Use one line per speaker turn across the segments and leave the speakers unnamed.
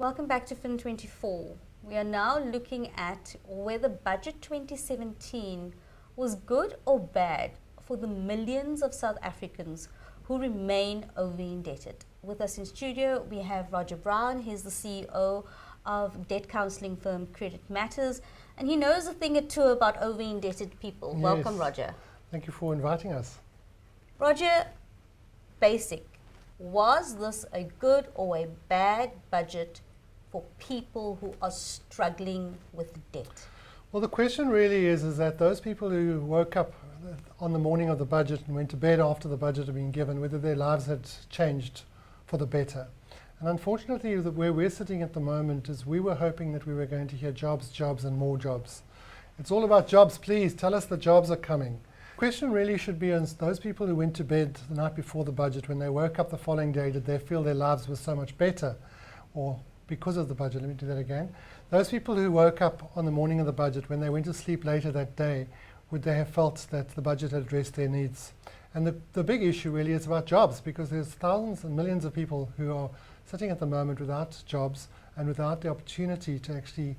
Welcome back to Fin 24. We are now looking at whether Budget 2017 was good or bad for the millions of South Africans who remain over-indebted. With us in studio, we have Rodger Brown. He's the CEO of debt counselling firm Credit Matters, and he knows a thing or two about over-indebted people.
Yes.
Welcome, Rodger.
Thank you for inviting us.
Rodger, basic. Was this a good or a bad budget for people who are struggling with debt?
Well, the question really is that those people who woke up on the morning of the budget and went to bed after the budget had been given, whether their lives had changed for the better. And unfortunately, where we're sitting at the moment is we were hoping that we were going to hear jobs, jobs, and more jobs. It's all about jobs, please. Tell us the jobs are coming. The question really should be on those people who went to bed the night before the budget, when they woke up the following day, did they feel their lives were so much better? Or because of the budget, let me do that again. Those people who woke up on the morning of the budget, when they went to sleep later that day, would they have felt that the budget had addressed their needs? And the big issue really is about jobs, because there's thousands and millions of people who are sitting at the moment without jobs and without the opportunity to actually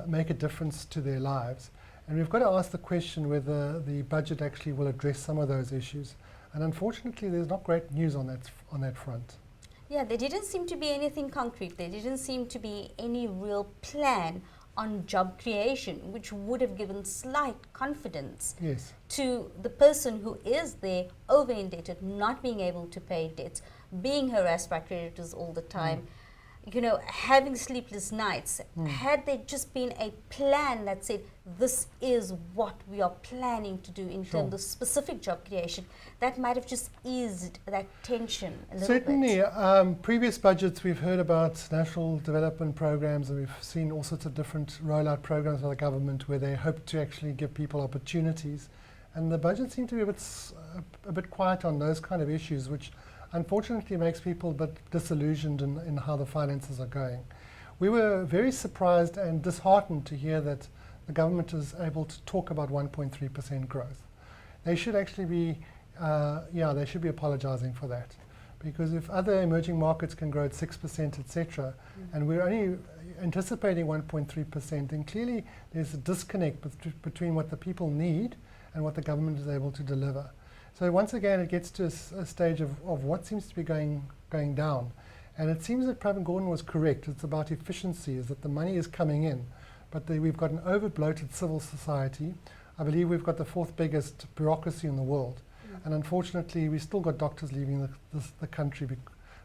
make a difference to their lives. And we've got to ask the question whether the budget actually will address some of those issues. And unfortunately, there's not great news on that front.
Yeah, there didn't seem to be anything concrete. There didn't seem to be any real plan on job creation, which would have given slight confidence to the person who is there over-indebted, not being able to pay debts, being harassed by creditors all the time, you know, having sleepless nights. Had there just been a plan that said, this is what we are planning to do in terms of specific job creation, that might have just eased that tension a little bit.
Certainly, previous budgets we've heard about national development programs, and we've seen all sorts of different rollout programs by the government where they hope to actually give people opportunities. And the budget seemed to be a bit quiet on those kind of issues, which unfortunately makes people a bit disillusioned in how the finances are going. We were very surprised and disheartened to hear that the government is able to talk about 1.3% growth. They should actually be, they should be apologizing for that. Because if other emerging markets can grow at 6%, etc., and we're only anticipating 1.3%, then clearly there's a disconnect between what the people need and what the government is able to deliver. So once again, it gets to a stage of what seems to be going down. And it seems that Pravin Gordhan was correct. It's about efficiency, is that the money is coming in. But we've got an over-bloated civil society. I believe we've got the fourth biggest bureaucracy in the world. And unfortunately, we've still got doctors leaving the country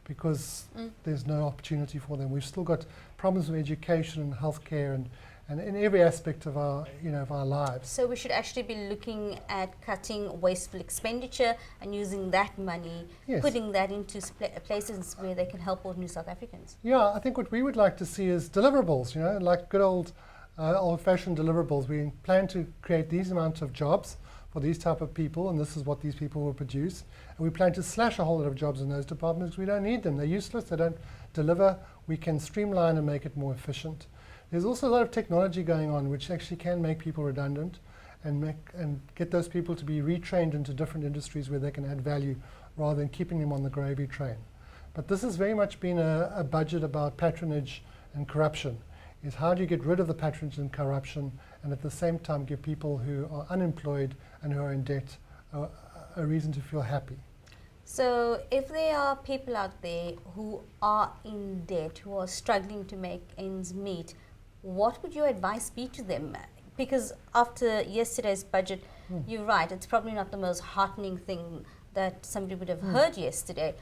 because there's no opportunity for them. We've still got problems with education and healthcare and in every aspect of our lives.
So we should actually be looking at cutting wasteful expenditure and using that money, putting that into places where they can help ordinary South Africans.
Yeah, I think what we would like to see is deliverables, like good old-fashioned deliverables. We plan to create these amounts of jobs for these type of people, and this is what these people will produce. And we plan to slash a whole lot of jobs in those departments. We don't need them. They're useless. They don't deliver. We can streamline and make it more efficient. There's also a lot of technology going on which actually can make people redundant and get those people to be retrained into different industries where they can add value rather than keeping them on the gravy train. But this has very much been a budget about patronage and corruption. Is how do you get rid of the patronage and corruption and at the same time give people who are unemployed and who are in debt a reason to feel happy.
So if there are people out there who are in debt, who are struggling to make ends meet, what would your advice be to them? Because after yesterday's budget, you're right, it's probably not the most heartening thing that somebody would have heard yesterday.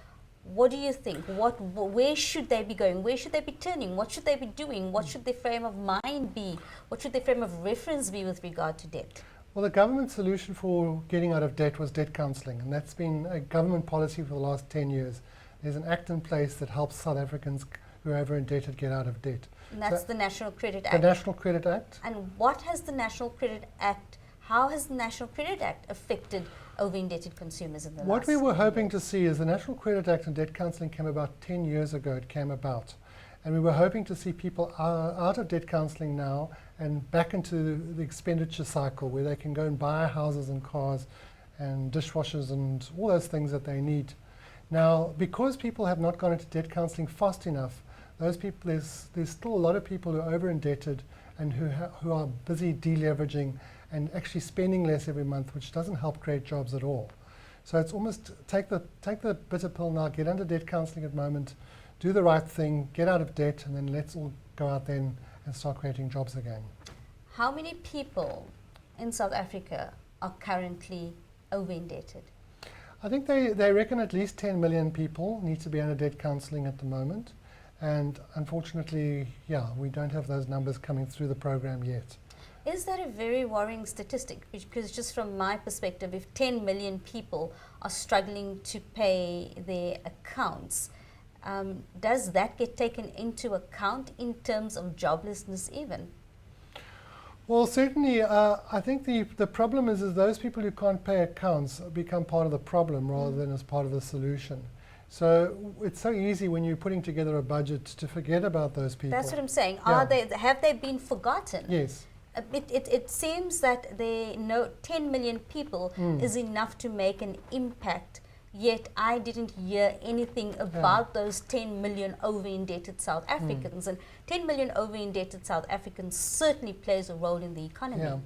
What do you think? Where should they be going? Where should they be turning? What should they be doing? What should their frame of mind be? What should their frame of reference be with regard to debt?
Well, the government solution for getting out of debt was debt counselling, and that's been a government policy for the last 10 years. There's an act in place that helps South Africans who are ever indebted get out of debt.
And that's the National Credit Act.
The National Credit Act.
And what has the National Credit Act, how has the National Credit Act affected over-indebted consumers in the last
What we were hoping
years?
to see is the National Credit Act and debt counselling came about 10 years ago. It came about. And we were hoping to see people out of debt counselling now and back into the expenditure cycle where they can go and buy houses and cars and dishwashers and all those things that they need. Now, because people have not gone into debt counselling fast enough, those people, there's still a lot of people who are over indebted and who are busy deleveraging and actually spending less every month, which doesn't help create jobs at all. So it's almost take the bitter pill now, get under debt counselling at the moment, do the right thing, get out of debt, and then let's all go out there and start creating jobs again.
How many people in South Africa are currently over indebted?
I think they reckon at least 10 million people need to be under debt counselling at the moment. And unfortunately, yeah, we don't have those numbers coming through the program yet.
Is that a very worrying statistic? Because just from my perspective, if 10 million people are struggling to pay their accounts, does that get taken into account in terms of joblessness even?
Well, certainly, I think the problem is those people who can't pay accounts become part of the problem rather than as part of the solution. So it's so easy when you're putting together a budget to forget about those people.
That's what I'm saying.
Yeah.
Have they been forgotten?
Yes.
It seems that they know 10 million people is enough to make an impact, yet I didn't hear anything about those 10 million over-indebted South Africans. And 10 million over-indebted South Africans certainly plays a role in the economy.
Yeah.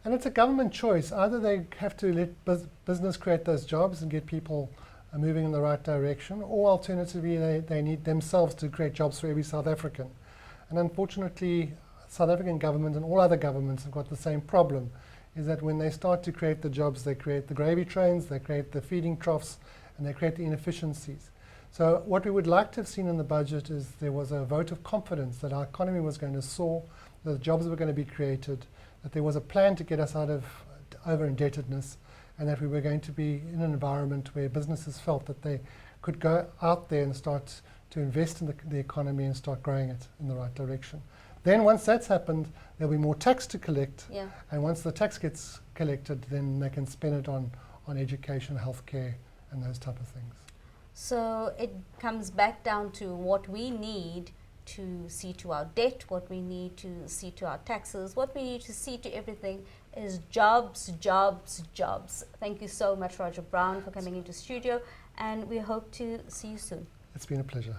And it's a government choice. Either they have to let business create those jobs and get people moving in the right direction, or alternatively they need themselves to create jobs for every South African. And unfortunately, South African government and all other governments have got the same problem, is that when they start to create the jobs, they create the gravy trains, they create the feeding troughs, and they create the inefficiencies. So what we would like to have seen in the budget is there was a vote of confidence that our economy was going to soar, that the jobs were going to be created, that there was a plan to get us out of over-indebtedness, and that we were going to be in an environment where businesses felt that they could go out there and start to invest in the economy and start growing it in the right direction. Then once that's happened, there'll be more tax to collect, and once the tax gets collected, then they can spend it on education, healthcare, and those type of things.
So it comes back down to what we need to see to our debt, what we need to see to our taxes, what we need to see to everything is jobs, jobs, jobs. Thank you so much, Rodger Brown, for coming into studio, and we hope to see you soon.
It's been a pleasure.